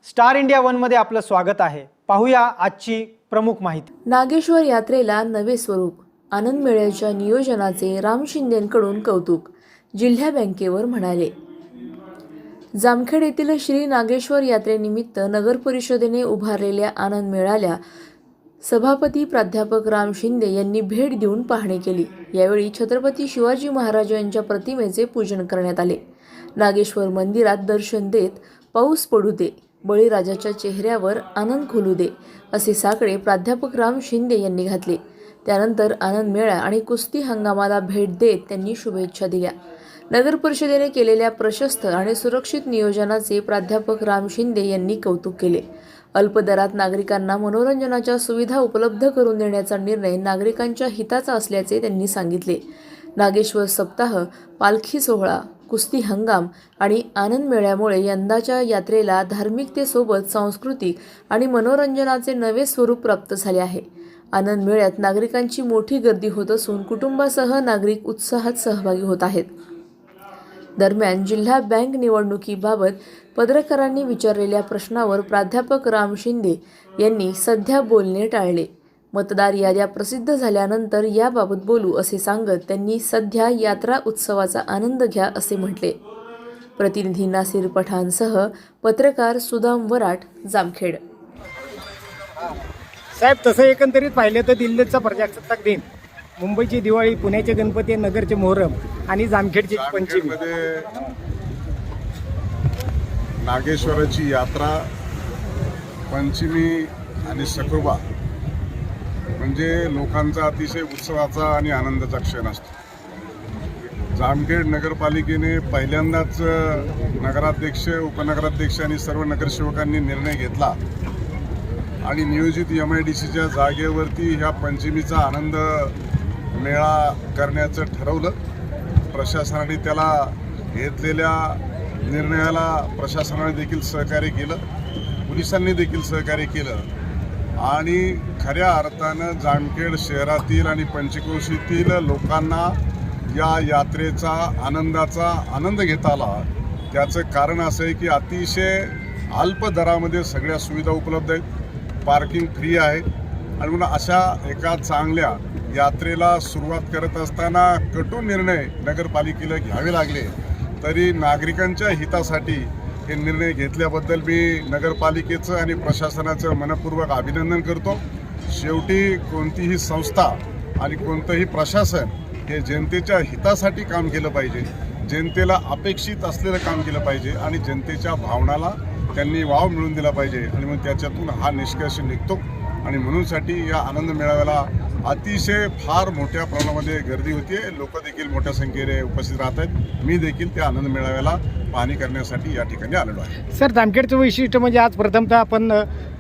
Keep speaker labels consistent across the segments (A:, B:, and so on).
A: Star India one मध्ये आपलं स्वागत आहे। पाहूया आजची प्रमुख माहिती।
B: नागेश्वर यात्रेला नवे स्वरूप, आनंद मेळ्याच्या नियोजनाचे राम शिंदेंकडून कौतुक, जिल्हा बँकेवर म्हणाले। जामखेड येथील श्री नागेश्वर यात्रेनिमित्त नगर परिषदेने उभारलेल्या आनंद मेळ्याला सभापती प्राध्यापक राम शिंदे यांनी भेट देऊन पाहणी केली। यावेळी छत्रपती शिवाजी महाराज यांच्या प्रतिमेचे पूजन करण्यात आले। नागेश्वर मंदिरात दर्शन देत पाऊस पडू दे, बळीराजाच्या चेहऱ्यावर आनंद खुलू दे असे साकडे प्राध्यापक राम शिंदे यांनी घातले। त्यानंतर आनंद मेळा आणि कुस्ती हंगामाला भेट देत त्यांनी शुभेच्छा दिल्या। नगर परिषदेने केलेल्या प्रशस्त आणि सुरक्षित नियोजनाचे प्राध्यापक राम शिंदे यांनी कौतुक केले। अल्प दरात नागरिकांना मनोरंजनाच्या सुविधा उपलब्ध करून देण्याचा निर्णय नागरिकांच्या हिताचा असल्याचे त्यांनी सांगितले। नागेश्वर सप्ताह, पालखी सोहळा, कुस्ती हंगाम आणि आनंद मेळ्यामुळे यंदाच्या यात्रेला धार्मिकतेसोबत सांस्कृतिक आणि मनोरंजनाचे नवे स्वरूप प्राप्त झाले आहे। आनंद मेळ्यात नागरिकांची मोठी गर्दी होत असून कुटुंबासह नागरिक उत्साहात सहभागी होत आहेत। दरम्यान जिल्हा बँक निवडणुकीबाबत पत्रकारांनी विचारलेल्या प्रश्नावर प्राध्यापक राम शिंदे यांनी सध्या बोलणे टाळले। मतदार याद्या प्रसिद्ध झाल्यानंतर याबाबत बोलू असे सांगत त्यांनी सध्या यात्रा उत्सवाचा आनंद घ्या असे म्हटले। प्रतिनिधी नासिर पठाणसह पत्रकार सुदाम वराट, जामखेड।
A: साहेब, तसं एकंदरीत पाहिलं तर दिल्लीचा प्रजासत्ताक दिन, मुंबईची दिवाळी, पुण्याचे गणपती, नगरचे मोहरम आणि जामखेडची पंचमी।
C: नागेश्वराची यात्रा, पंचमी आणि सखुरबा म्हणजे लोकांचा अतिशय उत्सवाचा आणि आनंदाचा क्षण असतो। जामखेड नगरपालिकेने पहिल्यांदाच नगराध्यक्ष, उपनगराध्यक्ष आणि सर्व नगरसेवकांनी निर्णय घेतला आणि नियोजित MIDCच्या जागेवरती ह्या पंचमीचा आनंद मेळा करण्याचं ठरवलं। प्रशासनाने त्याला घेतलेल्या निर्णयाला प्रशासनाने देखील सहकार्य केलं, पोलिसांनी देखील सहकार्य केलं आणि खऱ्या अर्थानं जामखेड शहरातील आणि पंचक्रोशीतील लोकांना या यात्रेचा आनंदाचा आनंद घेता आला। त्याचं कारण असं आहे की अतिशय अल्प दरामध्ये सगळ्या सुविधा उपलब्ध आहेत, पार्किंग फ्री आहे आणि म्हणून अशा एका चांगल्या यात्रेला सुरुवात करत असताना कटू निर्णय नगरपालिकेला घ्यावे लागले, तरी नागरिकांच्या हितासाठी हे निर्णय घेतल्याबद्दल मी नगरपालिकेचं आणि प्रशासनाचं मनपूर्वक अभिनंदन करतो। शेवटी कोणतीही संस्था आणि कोणतंही प्रशासन हे जनतेच्या हितासाठी काम केलं पाहिजे, जनतेला अपेक्षित असलेलं काम केलं पाहिजे आणि जनतेच्या भावनाला त्यांनी वाव मिळवून दिला पाहिजे आणि मग त्याच्यातून हा निष्कर्ष निघतो। आणि म्हणूनसाठी या आनंद मेळाव्याला अतिशय फार मोठ्या प्रमाणामध्ये गर्दी होती, लोक देखील मोठ्या संख्येने उपस्थित राहत आहेत। मी देखील त्या आनंद मेळाव्याला पाहणी करण्यासाठी या ठिकाणी आलेलो आहे।
A: सर, जामखेडचं वैशिष्ट्य म्हणजे आज प्रथमतः आपण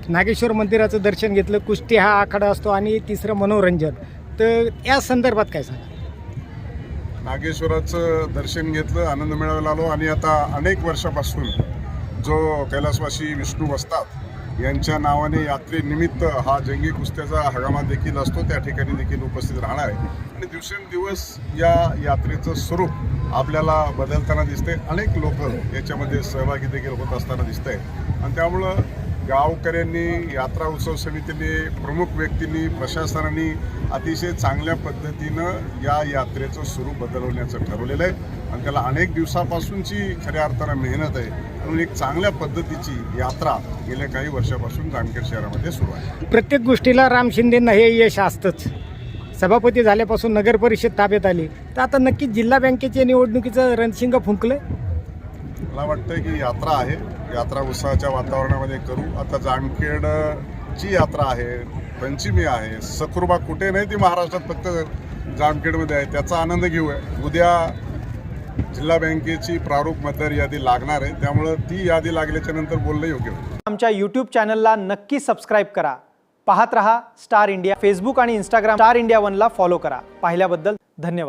A: नागेश्वर मंदिराचं दर्शन घेतलं, कुस्ती हा आखाडा असतो आणि तिसरं मनोरंजन, तर या संदर्भात काय सांगा?
C: नागेश्वराचं दर्शन घेतलं, आनंद मेळाव्याला आलो आणि आता अनेक वर्षापासून जो कैलासवासी विष्णू वस्ताद यांच्या नावाने यात्रेनिमित्त हा जंगी कुस्त्याचा हंगामा देखील असतो, त्या ठिकाणी देखील उपस्थित राहणार आहे आणि दिवसेंदिवस या यात्रेचं स्वरूप आपल्याला बदलताना दिसते। अनेक लोक याच्यामध्ये सहभागी देखील होत असताना दिसतंय आणि त्यामुळं गावकऱ्यांनी, यात्रा उत्सव समितीने, प्रमुख व्यक्तींनी, प्रशासनाने अतिशय चांगल्या पद्धतीनं या यात्रेचं स्वरूप बदलवण्याचं ठरवलेलं आहे आणि त्याला अनेक दिवसापासूनची खऱ्या अर्थानं मेहनत आहे म्हणून एक चांगल्या पद्धतीची यात्रा गेल्या काही वर्षापासून जामखेड शहरामध्ये सुरू आहे।
A: प्रत्येक गोष्टीला राम शिंदेंना हे यश असतंच। सभापती झाल्यापासून नगर परिषद ताब्यात आली, तर आता नक्कीच जिल्हा बँकेच्या निवडणुकीचं रणशिंग फुंकलं।
C: मला वाटतं की यात्रा आहे, यात्रा उत्साहाच्या वातावरणामध्ये करू। आता जामखेडची यात्रा आहे, पंचमी आहे, सखुरबा कुठे नाही ती महाराष्ट्रात फक्त जामखेडमध्ये आहे, त्याचा आनंद घेऊया। उद्या जिल्हा बँकेची प्रारूप मतदार यादी लागणार आहे, त्यामुळं ती यादी लागल्याच्या नंतर बोलणं योग्य होईल।
A: आमच्या YouTube चॅनलला नक्की सबस्क्राईब करा, पाहत रहा स्टार इंडिया। फेसबुक आणि Instagram स्टार इंडिया वनला फॉलो करा। पाहिल्याबद्दल धन्यवाद।